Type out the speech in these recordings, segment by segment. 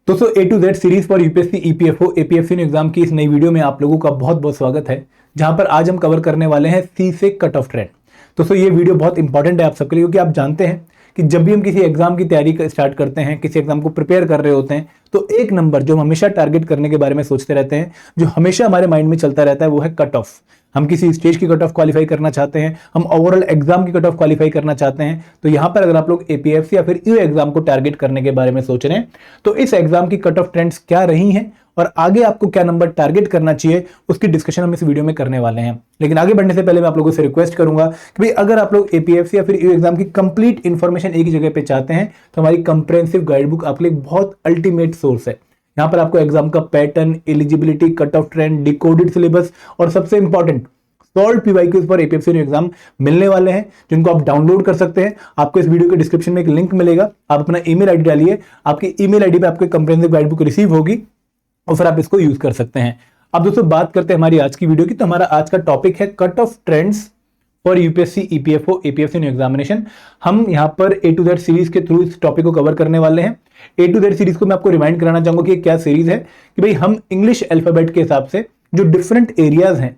दोस्तों A to Z series for UPSC EPFO APFC exam की इस नई वीडियो में आप लोगों का बहुत बहुत स्वागत है, जहां पर आज हम कवर करने वाले हैं सी से कट ऑफ ट्रेंड। दोस्तों ये वीडियो बहुत इंपॉर्टेंट है आप सबके लिए, क्योंकि आप जानते हैं कि जब भी हम किसी एग्जाम की तैयारी स्टार्ट करते हैं, किसी एग्जाम को प्रिपेयर कर रहे होते हैं, तो एक नंबर जो हम हमेशा टारगेट करने के बारे में सोचते रहते हैं, जो हमेशा हमारे माइंड में चलता रहता है, वो है कट ऑफ। हम किसी स्टेज की कट ऑफ क्वालिफाई करना चाहते हैं, हम ओवरऑल एग्जाम की कट ऑफ क्वालिफाई करना चाहते हैं। तो यहां पर अगर आप लोग एपीएफसी या फिर ईओ एग्जाम को टारगेट करने के बारे में सोच रहे हैं, तो इस एग्जाम की कट ऑफ ट्रेंड्स क्या रही हैं और आगे आपको क्या नंबर टारगेट करना चाहिए, उसकी डिस्कशन हम इस वीडियो में करने वाले हैं। लेकिन आगे बढ़ने से पहले मैं आप लोगों से रिक्वेस्ट करूंगा कि भाई अगर आप लोग एपीएफसी या फिर ईओ एग्जाम की कंप्लीट इंफॉर्मेशन एक ही जगह पे चाहते हैं, तो हमारी कंप्रेहेंसिव गाइड बुक आपके लिए बहुत अल्टीमेट सोर्स है। यहां पर आपको एग्जाम का pattern, eligibility, cut off trend, decoded syllabus और सबसे important solve PYQs for APFC exam मिलने वाले हैं, जिनको आप डाउनलोड कर सकते हैं। आपको इस वीडियो के डिस्क्रिप्शन में एक लिंक मिलेगा, आप अपना ईमेल आईडी डालिए, आपकी ईमेल आईडी पे आपको कंप्रेहेंसिव गाइड बुक रिसीव होगी और फिर आप इसको यूज कर सकते हैं। अब दोस्तों बात करते हैं हमारी आज की वीडियो की। तो हमारा आज का टॉपिक है cut off trends for UPSC EPFO APFC examination. हम यहां पर ए टू जेड सीरीज के थ्रू इस टॉपिक को कवर करने वाले हैं। ए टू जेड सीरीज को मैं आपको रिमाइंड कराना चाहूंगा कि क्या सीरीज है, कि भाई हम इंग्लिश अल्फाबेट के हिसाब से जो डिफरेंट एरियाज हैं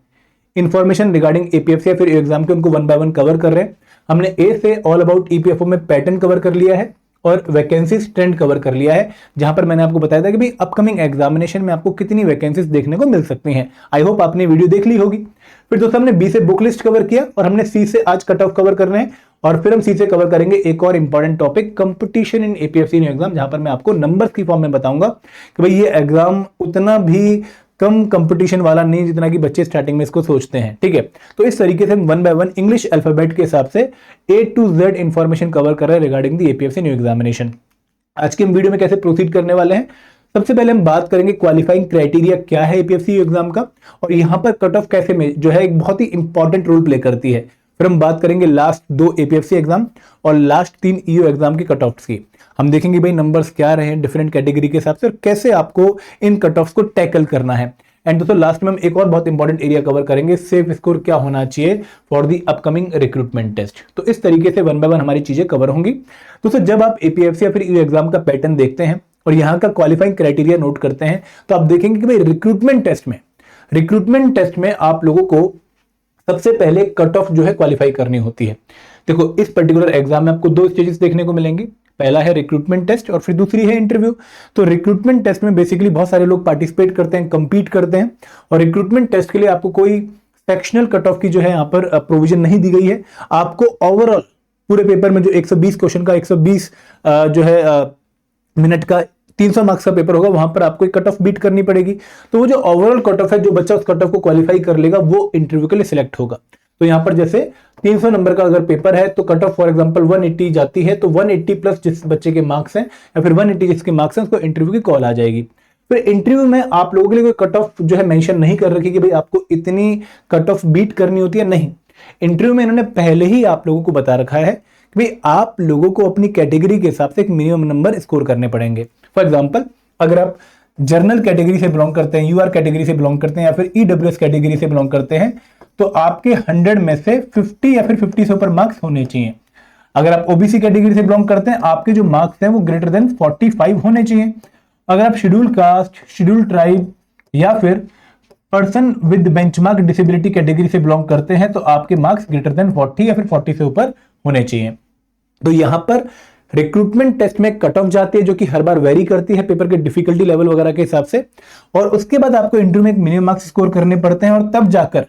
इंफॉर्मेशन रिगार्डिंग एपीएफसी या फिर एग्जाम के, उनको वन बाय वन कवर कर रहे हैं। हमने ए से ऑल अबाउट ईपीएफओ में पैटर्न कवर कर लिया है और वैकेंसीज ट्रेंड कवर कर लिया है, जहां पर मैंने आपको बताया था कि भाई अपकमिंग एग्जामिनेशन में आपको कितनी वैकेंसीज देखने को मिल सकती हैं। आई होप आपने वीडियो देख ली होगी। फिर दोस्तों हमने बी से बुक लिस्ट कवर किया और हमने सी से आज कट ऑफ कवर कर रहे हैं, और फिर हम सी से कवर करेंगे एक और important topic, competition in APFC exam, जहां पर मैं आपको नंबर्स की फॉर्म में बताऊंगा कि भाई ये एग्जाम उतना भी कम कंपटीशन वाला नहीं जितना कि बच्चे स्टार्टिंग में इसको सोचते हैं। ठीक है, तो इस तरीके से हम one by one English alphabet के हिसाब से ए टू जेड इंफॉर्मेशन कवर कर रहे हैं regarding the APFC new examination. आज के हम वीडियो में कैसे प्रोसीड करने वाले हैं, सबसे पहले हम बात करेंगे क्वालिफाइंग क्राइटेरिया क्या है एपीएफसी एग्जाम का, और यहां पर कट ऑफ कैसे में जो है एक बहुत ही इंपॉर्टेंट रोल प्ले करती है। फिर हम बात करेंगे लास्ट 2 एपीएफसी एग्जाम और लास्ट 3 ईओ एग्जाम की कट ऑफ्स की। हम देखेंगे भाई नंबर्स क्या रहे हैं डिफरेंट कैटेगरी के हिसाब से और कैसे आपको इन कट ऑफ्स को टैकल करना है। एंड दोस्तों लास्ट में हम एक और बहुत इंपॉर्टेंट एरिया कवर करेंगे, सेफ स्कोर क्या होना चाहिए for the upcoming recruitment test. तो इस तरीके से वन बाय वन हमारी चीजें कवर होंगी। दोस्तों जब आप एपीएफसी या फिर ईओ एग्जाम का पैटर्न देखते हैं और यहाँ का क्वालिफाइंग क्राइटेरिया नोट करते हैं, तो आप देखेंगे कि भाई रिक्रूटमेंट टेस्ट में आप लोगों को सबसे पहले कट ऑफ जो है क्वालिफाई करनी होती है। देखो इस पर्टिकुलर एग्जाम में आपको 2 स्टेजेस देखने को मिलेंगे, पहला है रिक्रूटमेंट टेस्ट और फिर दूसरी है इंटरव्यू। तो रिक्रूटमेंट टेस्ट में बेसिकली बहुत सारे लोग पार्टिसिपेट करते हैं, कंपीट करते हैं, और रिक्रूटमेंट टेस्ट के लिए आपको कोई सेक्शनल कट ऑफ की जो है यहाँ पर प्रोविजन नहीं दी गई है। आपको ओवरऑल पूरे पेपर में जो 120 क्वेश्चन का 120 जो है मिनट का 300 मार्क्स का पेपर होगा, वहां पर आपको एक कट ऑफ बीट करनी पड़ेगी। तो वो जो ओवरऑल कट ऑफ है, जो बच्चा उस कट ऑफ को क्वालिफाई कर लेगा वो इंटरव्यू के लिए सिलेक्ट होगा। तो यहां पर जैसे 300 नंबर का अगर पेपर है तो कट ऑफ फॉर एग्जांपल 180 जाती है, तो 180 प्लस जिस बच्चे के मार्क्स हैं या फिर 180 जिसके मार्क्स हैं, उसको इंटरव्यू की कॉल आ जाएगी। फिर इंटरव्यू में आप लोगों के लिए कोई कट ऑफ जो है मेंशन नहीं कर रखी कि भाई आपको इतनी कट ऑफ बीट करनी होती है, नहीं। इंटरव्यू में इन्होंने पहले ही आप लोगों को बता रखा है कि भाई आप लोगों को अपनी कैटेगरी के हिसाब से एक मिनिमम नंबर स्कोर करने पड़ेंगे। फॉर एग्जाम्पल अगर आप जर्नल कैटेगरी से बिलोंग करते हैं, यूआर कैटेगरी से बिलोंग करते हैं या फिर ईडब्ल्यूएस कैटेगरी से बिलोंग करते हैं, तो आपके 100 में से 50 या फिर 50 से ऊपर मार्क्स होने चाहिए। अगर आप ओबीसी कैटेगरी से बिलोंग करते हैं, आपके जो मार्क्स हैं वो ग्रेटर देन 45 होने चाहिए। अगर आप शेड्यूल कास्ट, शेड्यूल ट्राइब या फिर person with benchmark disability category से बिलोंग करते हैं, तो आपके मार्क्स ग्रेटर देन 40 या फिर 40 से ऊपर होने चाहिए। तो यहां पर रिक्रूटमेंट टेस्ट में कट ऑफ जाती है, जो कि हर बार वेरी करती है पेपर के डिफिकल्टी लेवल वगैरह के हिसाब से, और उसके बाद आपको इंटरव्यू में एक मिनिमम मार्क्स स्कोर करने पड़ते हैं, और तब जाकर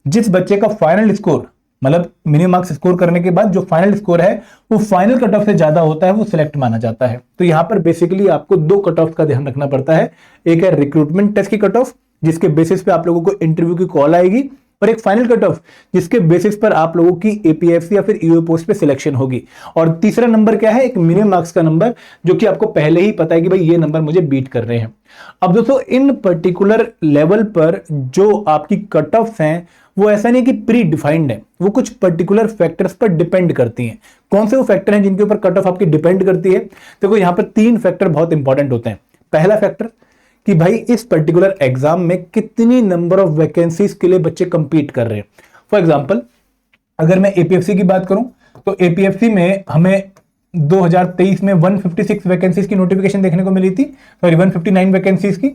जिस बच्चे का फाइनल स्कोर, मतलब मिनिमम मार्क्स स्कोर करने के बाद जो फाइनल स्कोर है वो फाइनल कट ऑफ से ज्यादा होता है, वो सिलेक्ट माना जाता है। तो यहां पर बेसिकली आपको 2 कट ऑफ का ध्यान रखना पड़ता है। एक है रिक्रूटमेंट टेस्ट की कट ऑफ, जिसके बेसिस पे आप लोगों को इंटरव्यू की कॉल आएगी, और एक फाइनल कट ऑफ जिसके बेसिस पर आप लोगों की एपीएफसी या फिर ईओ पोस्ट पे सिलेक्शन होगी। और तीसरा नंबर क्या है, एक मिनिमम मार्क्स का नंबर, जो कि आपको पहले ही पता है कि भाई ये नंबर मुझे बीट कर रहे हैं। अब दोस्तों इन पर्टिकुलर लेवल पर जो आपकी कट ऑफ हैं, वो ऐसा नहीं कि प्री डिफाइंड है, वो कुछ पर्टिकुलर फैक्टर्स पर डिपेंड करती हैं। कौन से वो फैक्टर हैं जिनके ऊपर कट ऑफ आपकी डिपेंड करती है? देखो यहां पर 3 फैक्टर बहुत इंपॉर्टेंट होते हैं। पहला फैक्टर कि भाई इस पर्टिकुलर एग्जाम में कितनी नंबर ऑफ वैकेंसीज के लिए बच्चे कंपीट कर रहे हैं। फॉर एग्जांपल अगर मैं एपीएफसी की बात करूं, तो एपीएफसी में हमें 2023 में 156 वैकेंसीज की नोटिफिकेशन देखने को मिली थी, सॉरी 159 वैकेंसीज की,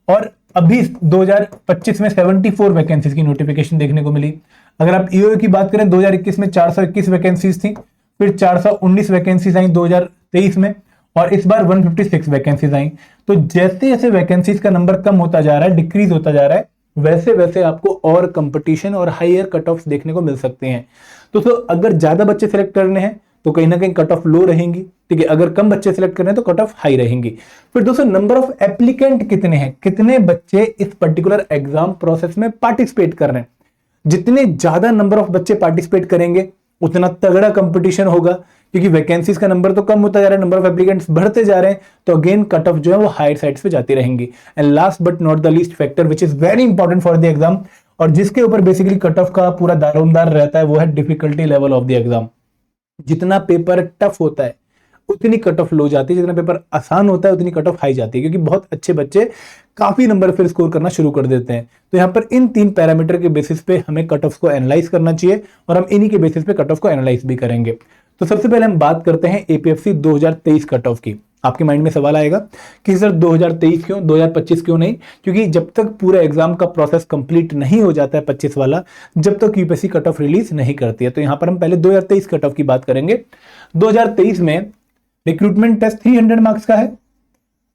और अभी 2025 में 74 वैकेंसीज की नोटिफिकेशन देखने को मिली। अगर आप ईओ की बात करें 2021 में 421 वैकेंसीज थी, फिर 419 वैकेंसीज आई 2023 में, और इस बार 156 वैकेंसीज आई। तो जैसे जैसे वैकेंसीज का नंबर कम होता जा रहा है, डिक्रीज होता जा रहा है, वैसे वैसे आपको और कंपटीशन और हायर कट ऑफ देखने को मिल सकते हैं। तो अगर ज्यादा बच्चे सिलेक्ट करने हैं तो कहीं ना कहीं कट ऑफ लो रहेंगी, ठीक है। अगर कम बच्चे सिलेक्ट करने हैं तो कट ऑफ हाई रहेंगी। फिर दोस्तों नंबर ऑफ एप्लीकेंट कितने हैं, कितने बच्चे इस पर्टिकुलर एग्जाम प्रोसेस में पार्टिसिपेट कर रहे हैं। जितने ज्यादा नंबर ऑफ बच्चे पार्टिसिपेट करेंगे उतना तगड़ा कंपटीशन होगा, क्योंकि वैकेंसीज का नंबर तो कम होता जा रहा है, नंबर ऑफ एप्लीकेंट्स बढ़ते जा रहे हैं, तो अगेन कट ऑफ जो है वो हायर साइड्स पे जाती रहेंगी। And last but not the least factor which is very important for the exam, और जिसके ऊपर बेसिकली कट ऑफ का पूरा दारोमदार रहता है, वो है difficulty level of the exam. जितना पेपर टफ होता है उतनी कट ऑफ लो जाती है, जितना पेपर आसान होता है उतनी कट ऑफ हाई जाती है, क्योंकि बहुत अच्छे बच्चे काफी नंबर फिर स्कोर करना शुरू कर देते हैं। तो यहाँ पर इन 3 पैरामीटर के बेसिस पे हमें कट ऑफ को एनालाइज करना चाहिए, और हम इन्हीं के बेसिस पे कट ऑफ को एनालाइज भी करेंगे। तो सबसे पहले हम बात करते हैं एपीएफसी 2023 कट ऑफ की। आपके माइंड में सवाल आएगा कि सर 2023 क्यों, 2025 क्यों नहीं? क्योंकि जब तक पूरा एग्जाम का प्रोसेस कंप्लीट नहीं हो जाता है 25 वाला, जब तक यूपीएससी कट ऑफ रिलीज नहीं करती है। तो यहां पर हम पहले 2023 कट ऑफ की बात करेंगे। 2023 में रिक्रूटमेंट टेस्ट 300 मार्क्स का है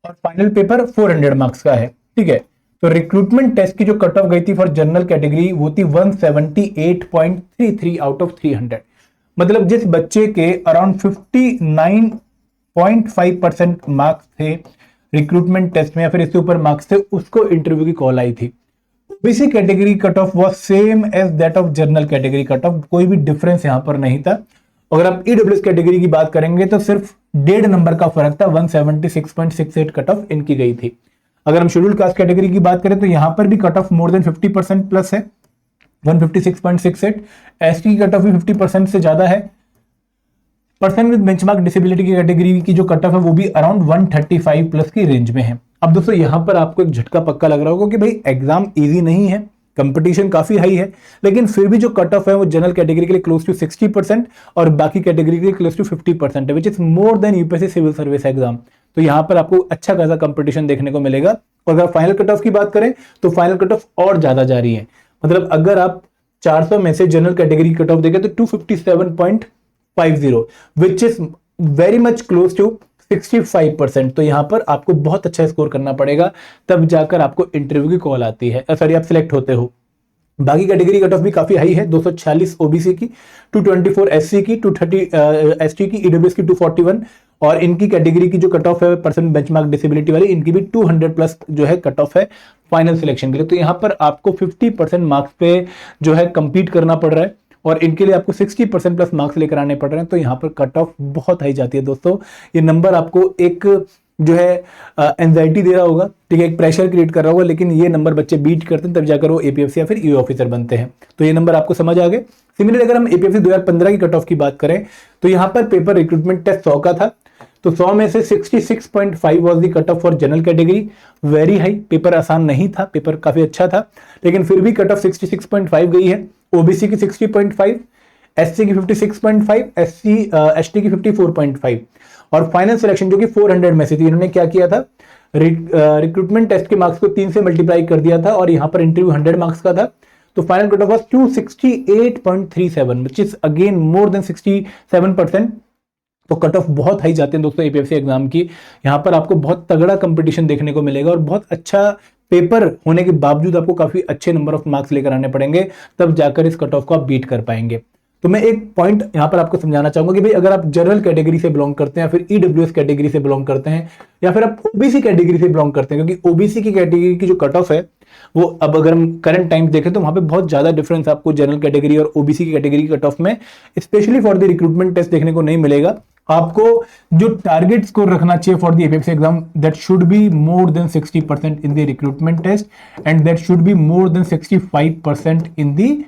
और फाइनल पेपर 400 मार्क्स का है, ठीक है। तो रिक्रूटमेंट टेस्ट की जो कट ऑफ गई थी फॉर जनरल कैटेगरी वो थी 178.33 आउट ऑफ 300। मतलब जिस बच्चे के अराउंड 59.5% मार्क्स थे रिक्रूटमेंट टेस्ट में, या फिर इससे ऊपर मार्क्स थे, उसको इंटरव्यू की कॉल आई थी। OBC category cut off was same as that of general category cut off, कोई भी डिफरेंस यहां पर नहीं था। अगर आप ईडब्ल्यूएस कैटेगरी की बात करेंगे तो सिर्फ 1.5 नंबर का फर्क था, 176.68 कट ऑफ इनकी गई थी। अगर हम शेड्यूल कास्ट कैटेगरी की बात करें तो यहां पर भी cut of more than 50% plus है, 156.68। एसटी की कट ऑफ भी 50% से ज्यादा है। पर्सन विद बेंचमार्क डिसेबिलिटी की कैटेगरी की जो कट ऑफ है वो भी अराउंड 135 प्लस की रेंज में है। अब दोस्तों यहां पर आपको एक झटका पक्का लग रहा होगा कि भाई एग्जाम इजी नहीं है, कंपटीशन काफी हाई है, लेकिन फिर भी जो कट ऑफ है वो जनरल कैटेगरी के लिए क्लोज टू 60% और बाकी कैटेगरी के लिए क्लोज टू 50% है, which is more than UPSC civil service exam. तो यहां पर आपको अच्छा खासा कंपटीशन देखने को मिलेगा। और अगर फाइनल कट ऑफ की बात करें तो फाइनल कट ऑफ और ज्यादा जा रही है। मतलब अगर आप 400 में से जनरल कैटेगरी कट ऑफ देखें तो 257.50, which is very much close to 65%। तो यहां पर आपको बहुत अच्छा स्कोर करना पड़ेगा, तब जाकर आपको इंटरव्यू की कॉल आती है, सॉरी आप सिलेक्ट होते हो। बाकी कैटेगरी कट ऑफ भी काफी हाई है, 246 ओबीसी की, 224 एससी की, 230 एसटी की, ईडब्ल्यूएस की 241, और इनकी कैटेगरी की जो कट ऑफ है पर्सन बेंचमार्क डिसेबिलिटी वाली, इनकी भी 200 प्लस जो है कट ऑफ है फाइनल सिलेक्शन के लिए। तो यहां पर आपको 50% मार्क्स पे जो है कंपीट करना पड़ रहा है, और इनके लिए आपको 60% प्लस मार्क्स लेकर आने पड़ रहे हैं। तो यहाँ पर कट ऑफ बहुत हाई जाती है दोस्तों। ये नंबर आपको एक जो है एंजाइटी दे रहा होगा, ठीक है, एक प्रेशर क्रिएट कर रहा होगा, लेकिन ये नंबर बच्चे बीट करते हैं तब जाकर वो एपीएफसी या फिर ईओ ऑफिसर बनते हैं। तो ये नंबर आपको समझ आ गए। सिमिलरली अगर हम एपीएफसी 2015 की कट ऑफ की बात करें तो यहाँ पर पेपर रिक्रूटमेंट टेस्ट 100 का था, तो 100 में से 66.5 was the cut off for general category, very high. Paper आसान नहीं था, पेपर काफी अच्छा था, लेकिन फिर भी कट ऑफ 66.5 गई है। ओबीसी की 60.5, एससी की 56.5, एसटी की 54.5, और फाइनल सिलेक्शन जो कि 400 में से थी, इन्होंने क्या किया था, रिक्रूटमेंट टेस्ट के मार्क्स को 3 से मल्टीप्लाई कर दिया था, और यहां पर इंटरव्यू 100 मार्क्स का था। तो final cut off was 268.37, which is again more than 67%। तो कट ऑफ बहुत हाई जाते हैं दोस्तों एपीएफसी एग्जाम की। यहां पर आपको बहुत तगड़ा कंपटीशन देखने को मिलेगा, और बहुत अच्छा पेपर होने के बावजूद आपको काफी अच्छे नंबर ऑफ मार्क्स लेकर आने पड़ेंगे, तब जाकर इस कट ऑफ को आप बीट कर पाएंगे। तो मैं एक पॉइंट यहां पर आपको समझाना चाहूंगा कि भाई अगर आप जनरल कैटेगरी से बिलोंग करते हैं, या फिर ईडब्ल्यूएस कैटेगरी से बिलोंग करते हैं, या फिर आप ओबीसी कैटेगरी से बिलोंग करते हैं, क्योंकि ओबीसी की कैटेगरी की जो कट ऑफ है वो अब अगर हम करंट टाइम्स देखें तो वहां पे बहुत ज्यादा डिफरेंस आपको जनरल कैटेगरी और ओबीसी की कैटेगरी की कट ऑफ में specially for the recruitment test देखने को नहीं मिलेगा। आपको जो टारगेट स्कोर रखना चाहिए for the APFC exam, that should be more than 60% in the recruitment test, and that should be more than 65% in the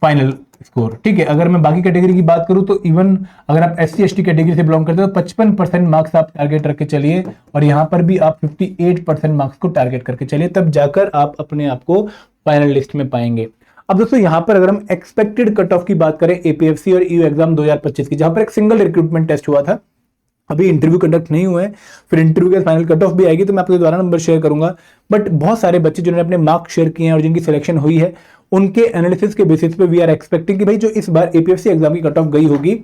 final score, ठीक है। अगर मैं बाकी कैटेगरी की बात करूं तो इवन अगर आप एससी एसटी कैटेगरी से बिलोंग करते हो तो 55% मार्क्स आप टारगेट रख के चलिए, और यहां पर भी आप 58% मार्क्स को टारगेट करके चलिए, तब जाकर आप अपने आप को फाइनल लिस्ट में पाएंगे। अब दोस्तों यहाँ पर अगर हम एक्सपेक्टेड कट ऑफ की बात करें एपीएफसी और ईयू एग्जाम 2025 की, जहां पर एक सिंगल रिक्रूटमेंट टेस्ट हुआ था, अभी इंटरव्यू कंडक्ट नहीं हुए हैं, फिर इंटरव्यू के फाइनल कट ऑफ भी आएगी तो मैं आपके द्वारा नंबर शेयर करूंगा। बट बहुत सारे बच्चे जिन्होंने अपने मार्क्स शेयर किए हैं और जिनकी सिलेक्शन हुई है, उनके एनालिसिस के बेसिस पे वी आर एक्सपेक्टिंग कि भाई जो इस बार एपीएफसी एग्जाम की कट ऑफ गई होगी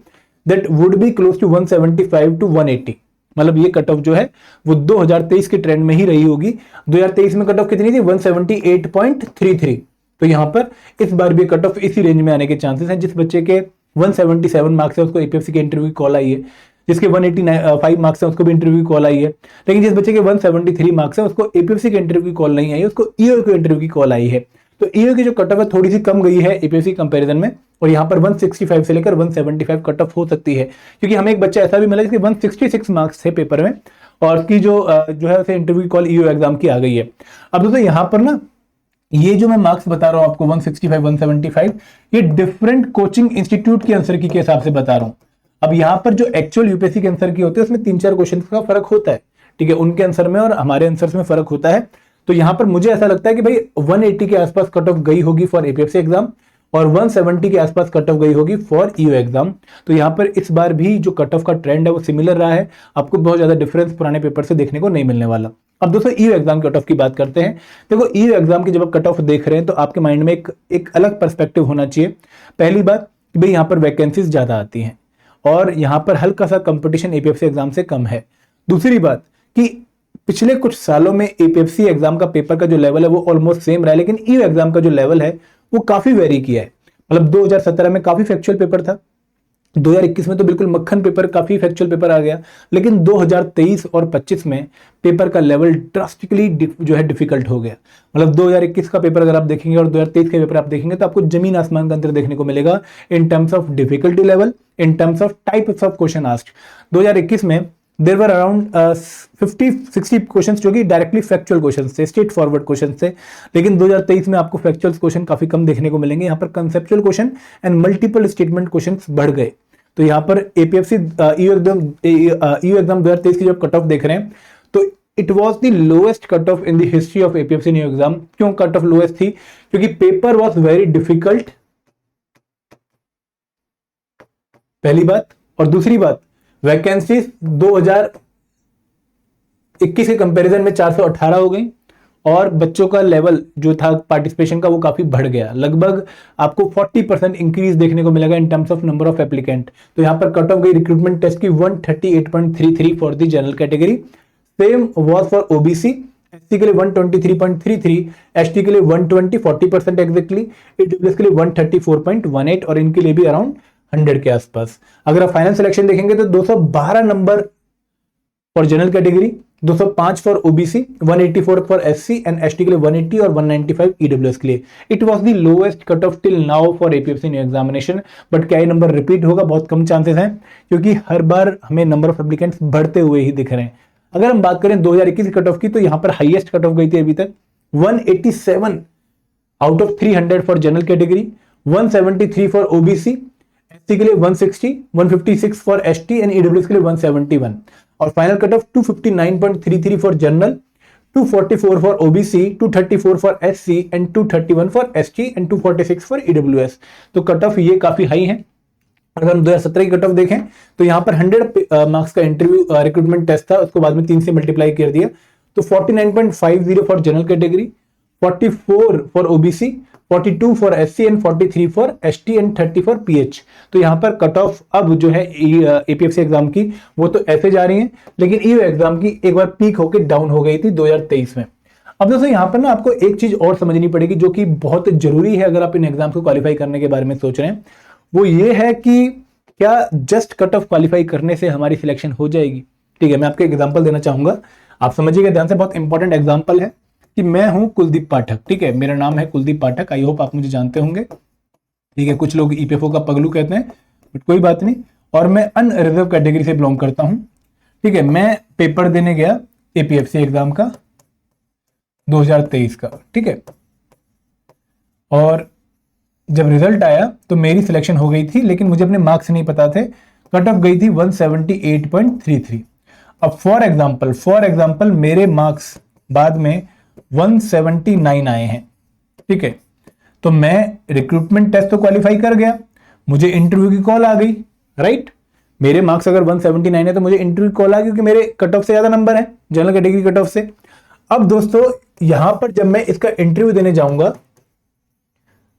that would be close to 175 to 180। मतलब ये कट ऑफ जो है वो 2023 के ट्रेंड में ही रही होगी। 2023 में कट ऑफ कितनी थी? 178.33। तो यहां पर इस बार भी कट ऑफ इसी रेंज में आने के चांसेस हैं। जिस बच्चे के 177 मार्क्स है उसको एपीएफसी के इंटरव्यू की कॉल आई है, जिसके 185 मार्क्स है उसको भी इंटरव्यू की कॉल आई है। लेकिन जिस बच्चे के 173 मार्क्स है उसको एपीएफसी के इंटरव्यू की कॉल नहीं आई, उसको ईओ के इंटरव्यू की कॉल आई है। तो ईओ की जो कट ऑफ है थोड़ी सी कम गई है एपीएफसी कंपैरिजन में, और यहाँ पर 165 से लेकर 175 कट ऑफ हो सकती है, क्योंकि हमें एक बच्चा ऐसा भी मिला जिसके 166 मार्क्स थे पेपर में और उसकी जो है उसे इंटरव्यू कॉल ईओ एग्जाम की आ गई है। अब दोस्तों यहाँ पर ना ये जो मैं मार्क्स बता रहा हूं आपको 165 175, ये डिफरेंट कोचिंग इंस्टीट्यूट के आंसर की के हिसाब से बता रहा हूं। अब यहां पर जो एक्चुअल यूपीएससी के आंसर की होते हैं उसमें 3-4 क्वेश्चन का फर्क होता है, ठीक है, उनके आंसर में और हमारे आंसर में फर्क होता है। तो यहां पर मुझे ऐसा लगता है कि भाई 180 के आसपास कट ऑफ गई होगी फॉर एपीएफसी एग्जाम और 170 के आसपास कट ऑफ गई होगी फॉर ईओ एग्जाम। तो यहां पर इस बार भी जो कट ऑफ का ट्रेंड है वो सिमिलर रहा है, आपको बहुत ज्यादा डिफरेंस पुराने पेपर से देखने को नहीं मिलने वाला। अब दोस्तों ईओ एग्जाम कट ऑफ की बात करते हैं। देखो ईओ एग्जाम की जब आप कट ऑफ देख रहे हैं तो आपके माइंड में एक अलग पर्सपेक्टिव होना चाहिए। पहली बात कि भाई यहाँ पर वैकेंसीज ज्यादा आती हैं और यहाँ पर हल्का सा कंपटीशन एपीएफसी एग्जाम से कम है। दूसरी बात कि पिछले कुछ सालों में एपीएफसी एग्जाम का पेपर का जो लेवल है वो ऑलमोस्ट सेम रहा है, लेकिन ईओ एग्जाम का जो लेवल है वो काफी वेरी किया है। मतलब 2017 में काफी फैक्चुअल पेपर था, 2021 में तो बिल्कुल मक्खन पेपर, काफी फैक्चुअल पेपर आ गया, लेकिन 2023 और 25 में पेपर का लेवल ड्रास्टिकली जो है डिफिकल्ट हो गया। मतलब 2021 का पेपर अगर आप देखेंगे और 2023 का पेपर आप देखेंगे तो आपको जमीन आसमान का अंतर देखने को मिलेगा in terms of difficulty level, in terms of types of question asked. 2021 में देयर वर अराउंड 50-60 क्वेश्चंस जो कि डायरेक्टली फैक्चुअल क्वेश्चंस थे, स्ट्रेट फॉरवर्ड क्वेश्चंस थे, लेकिन 2023 में आपको फैक्चुअल क्वेश्चन काफी कम देखने को मिलेंगे। यहाँ पर conceptual question and multiple statement questions बढ़ गए। तो यहाँ पर एपीएफसी ईओ एग्जाम 2023 की जब कट ऑफ देख रहे हैं तो it was the lowest cut off in the history of APFC new exam. क्यों कट ऑफ लोएस्ट थी? क्योंकि पेपर वाज वेरी डिफिकल्ट, पहली बात, और दूसरी बात वैकेंसीज 2021 के कंपैरिजन में 418 हो गई और बच्चों का लेवल जो था पार्टिसिपेशन का वो काफी बढ़ गया। लगभग आपको 40% इंक्रीज देखने को मिलेगा in terms of number of applicant. तो यहां पर कट ऑफ गई रिक्रूटमेंट टेस्ट की 138.33 for the general category, same was for OBC, SC के लिए 123.33, एसटी के लिए 120 40% एग्जैक्टली, ईडब्ल्यूएस के लिए 134.18 और इनके लिए भी अराउंड 100 के आसपास। अगर आप फाइनल सिलेक्शन देखेंगे तो 212 number for general category, 205 for OBC, 184 for SC and ST के लिए 180 और 195 ईडब्ल्यूएस के लिए। It was the lowest cut off till now for APFC new examination. But क्या ये नंबर रिपीट होगा? बहुत कम चांसेस हैं, क्योंकि हर बार हमें नंबर ऑफ एप्लीकेंट्स बढ़ते हुए ही दिख रहे हैं। अगर हम बात करें 2021 की कट ऑफ की तो यहां पर हाईएस्ट कट ऑफ गई थी अभी तक 187 out of 300 for general category, 173 for OBC, SC के लिए 160, 156 फॉर एसटी एंड ईडब्ल्यूएस के लिए 171 और final cut off 259.33 for general, 244 for OBC, 234 for SC and 231 for ST and 246 for EWS. तो कट ऑफ ये काफी हाई है। अगर हम 2017 की कट ऑफ देखें तो यहां पर 100 मार्क्स का इंटरव्यू रिक्रूटमेंट टेस्ट था, उसको बाद में 3 से मल्टीप्लाई कर दिया। तो 49.50 for general category, 44 for OBC, 42 for SC and 43 for ST and 30 for pH. तो यहां पर कट ऑफ अब जो है एपीएफसी एग्जाम की वो तो ऐसे जा रही है, लेकिन ईओ एग्जाम की एक बार पीक होकर डाउन हो गई थी 2023 में। अब दोस्तों यहां पर ना आपको एक चीज और समझनी पड़ेगी जो कि बहुत जरूरी है अगर आप इन एग्जाम को क्वालिफाई करने के बारे में सोच रहे हैं। वो ये है कि क्या जस्ट कट ऑफ क्वालिफाई करने से हमारी सिलेक्शन हो जाएगी? ठीक है, मैं आपको एग्जांपल देना चाहूंगा, आप समझिएगा ध्यान से। बहुत इंपॉर्टेंट एग्जांपल है कि मैं हूं कुलदीप पाठक, ठीक है, मेरा नाम है कुलदीप पाठक, आई होप आप मुझे जानते होंगे, ठीक है। कुछ लोग ईपीएफओ का पगलू कहते हैं, बट कोई बात नहीं। और मैं अनरिजर्व कैटेगरी से बिलोंग करता हूं, ठीक है। मैं पेपर देने गया एपीएफसी एग्जाम का 2023 का, ठीक है, और जब रिजल्ट आया तो मेरी सिलेक्शन हो गई थी, लेकिन मुझे अपने मार्क्स नहीं पता थे। कट ऑफ गई थी 178.33। अब फॉर एग्जाम्पल मेरे मार्क्स बाद में 179 आए हैं, ठीक है। तो मैं रिक्रूटमेंट टेस्ट तो क्वालिफाई कर गया, मुझे इंटरव्यू की कॉल आ गई, राइट। मेरे मार्क्स अगर 179 है तो मुझे इंटरव्यू कॉल आ गई क्योंकि मेरे कट ऑफ से ज्यादा नंबर है जनरल कैटेगरी कट ऑफ से। अब दोस्तों यहां पर जब मैं इसका इंटरव्यू देने जाऊंगा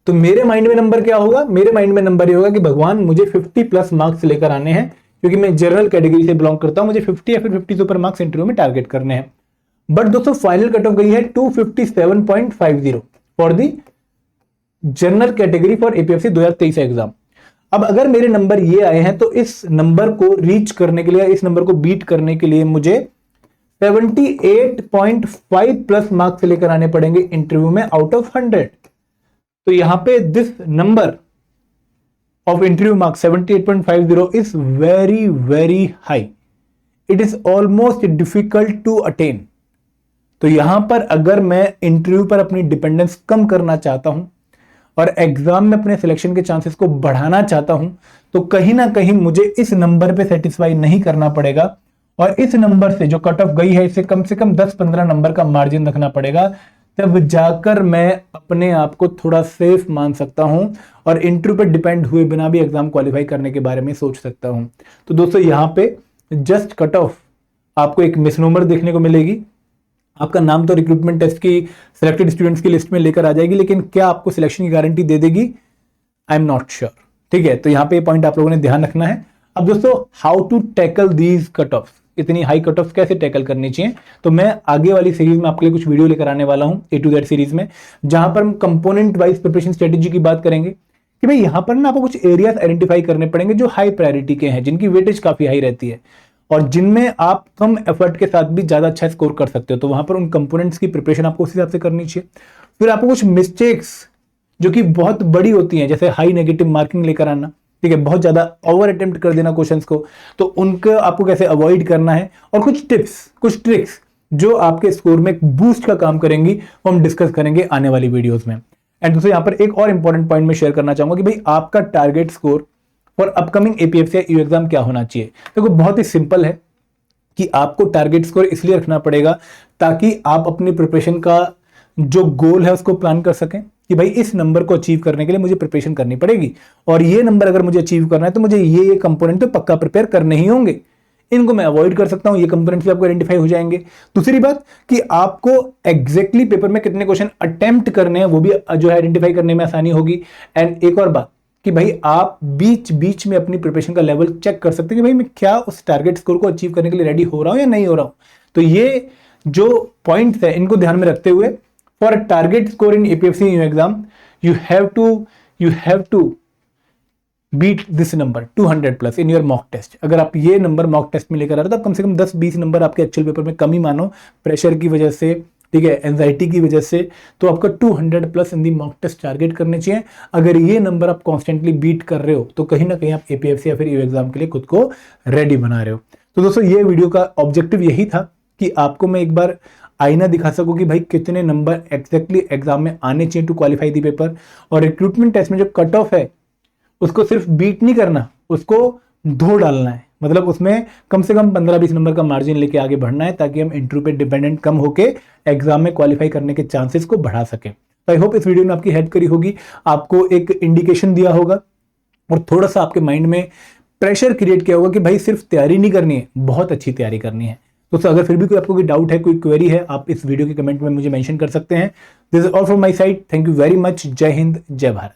तो मेरे माइंड में नंबर क्या होगा, मेरे माइंड में नंबर ये होगा कि भगवान मुझे 50 प्लस मार्क्स लेकर आने हैं क्योंकि मैं जनरल कैटेगरी से बिलोंग करता हूं, मुझे 50 या फिर 50 से ऊपर मार्क्स इंटरव्यू में टारगेट करने हैं। बट दोस्तों फाइनल कट ऑफ गई है 257.50 for the general category for APFC 2023 exam. अब अगर मेरे नंबर ये आए हैं तो इस नंबर को रीच करने के लिए, इस नंबर को बीट करने के लिए मुझे 78.5 प्लस मार्क्स लेकर आने पड़ेंगे इंटरव्यू में आउट ऑफ 100। तो यहां पे this number of interview marks 78.50 is very very high, it is almost difficult to attain. तो यहां पर अगर मैं इंटरव्यू पर अपनी डिपेंडेंस कम करना चाहता हूं और एग्जाम में अपने सिलेक्शन के चांसेस को बढ़ाना चाहता हूं तो कहीं ना कहीं मुझे इस नंबर पे सेटिस्फाई नहीं करना पड़ेगा और इस नंबर से जो कट ऑफ गई है इससे कम से कम 10-15 नंबर का मार्जिन रखना पड़ेगा, तब जाकर मैं अपने आप को थोड़ा सेफ मान सकता हूं और इंटरव्यू पर डिपेंड हुए बिना भी एग्जाम क्वालिफाई करने के बारे में सोच सकता हूं। तो दोस्तों यहां पे जस्ट कट ऑफ आपको एक मिसनोमर देखने को मिलेगी, आपका नाम तो रिक्रूटमेंट टेस्ट की सिलेक्टेड स्टूडेंट्स की लिस्ट में लेकर आ जाएगी, लेकिन क्या आपको सिलेक्शन की गारंटी दे देगी, आई एम नॉट श्योर। ठीक है, तो यहां पे पॉइंट आप लोगों ने ध्यान रखना है। अब दोस्तों how to tackle these cut off, इतनी हाई कट ऑफ कैसे टैकल करनी चाहिए, तो मैं आगे वाली सीरीज में आपके लिए कुछ वीडियो लेकर आने वाला हूं A to Z सीरीज में, जहां पर हम कंपोनेंट वाइज प्रिपरेशन स्ट्रेटेजी की बात करेंगे कि भाई यहां पर ना आपको कुछ एरियाज आइडेंटिफाई करने पड़ेंगे जो हाई प्रायोरिटी के हैं, जिनकी वेटेज काफी हाई रहती है और जिनमें आप कम एफर्ट के साथ भी ज्यादा अच्छा स्कोर कर सकते हो। तो वहां पर उन कंपोनेंट्स की प्रिपरेशन आपको उस हिसाब से करनी चाहिए। फिर आपको कुछ मिस्टेक्स जो कि बहुत बड़ी होती हैं, जैसे हाई नेगेटिव मार्किंग लेकर आना, ठीक है, बहुत ज्यादा ओवर अटेम्प्ट कर देना क्वेश्चंस को, तो उनको आपको कैसे अवॉइड करना है, और कुछ टिप्स, कुछ ट्रिक्स जो आपके स्कोर में बूस्ट का काम करेंगी, वो हम डिस्कस करेंगे आने वाली वीडियोस में। एंड दोस्तों यहाँ पर एक और इंपॉर्टेंट पॉइंट में शेयर करना चाहूंगा कि भाई आपका target score for upcoming APFC या ईयू एग्जाम क्या होना चाहिए। देखो बहुत ही सिंपल है कि आपको टारगेट स्कोर इसलिए रखना पड़ेगा ताकि आप अपनी प्रिपरेशन का जो गोल है उसको प्लान कर सकें कि भाई इस नंबर को अचीव करने के लिए मुझे प्रिपरेशन करनी पड़ेगी और ये नंबर अगर मुझे अचीव करना है तो मुझे ये कंपोनेंट तो पक्का प्रिपेयर करने ही होंगे, इनको मैं अवॉइड कर सकता हूं, ये कंपोनेंट्स भी आपको आइडेंटिफाई हो जाएंगे। दूसरी बात कि आपको एग्जैक्टली पेपर में कितने क्वेश्चन अटेम्प्ट करने हैं वो भी जो है आइडेंटिफाई करने में आसानी होगी। एंड एक और बात कि भाई आप बीच बीच में अपनी प्रिपरेशन का लेवल चेक कर सकते हैं कि भाई मैं क्या उस टारगेट स्कोर को अचीव करने के लिए रेडी हो रहा हूं या नहीं हो रहा हूं। तो ये जो पॉइंट्स है इनको ध्यान में रखते हुए for target score in APFC exam you have to beat this number 200 plus in your mock test. अगर आप ये नंबर मॉक टेस्ट में लेकर आ रहे हो तो कम से कम 10-20 नंबर आपके एक्चुअल पेपर में कम ही मानो, प्रेशर की वजह से, ठीक है, एंजाइटी की वजह से, तो आपको 200 plus in the mock test target करने चाहिए। अगर ये नंबर आप कॉन्स्टेंटली बीट कर रहे हो तो कहीं ना कहीं आप एपीएफसी या फिर ईयू एग्जाम के लिए खुद को रेडी बना रहे हो। तो दोस्तों ये वीडियो का ऑब्जेक्टिव यही था कि आपको मैं एक बार आईना दिखा सकूं कि भाई कितने नंबर एग्जैक्टली एग्जाम में आने चाहिए टू क्वालिफाई दी पेपर, और रिक्रूटमेंट टेस्ट में जो कट ऑफ है उसको सिर्फ बीट नहीं करना, उसको धो डालना है, मतलब उसमें कम से कम 15-20 नंबर का मार्जिन लेके आगे बढ़ना है ताकि हम इंटरव्यू पे डिपेंडेंट कम होके एग्जाम में क्वालिफाई करने के चांसेस को बढ़ा सके। तो आई होप इस वीडियो ने आपकी हेल्प करी होगी, आपको एक इंडिकेशन दिया होगा और थोड़ा सा आपके माइंड में प्रेशर क्रिएट किया होगा कि भाई सिर्फ तैयारी नहीं करनी है, बहुत अच्छी तैयारी करनी है। दोस्तों अगर फिर भी कोई आपको कोई डाउट है, कोई क्वेरी है, आप इस वीडियो के कमेंट में मुझे मेंशन कर सकते हैं। This is all from my side, thank you very much, जय हिंद, जय भारत।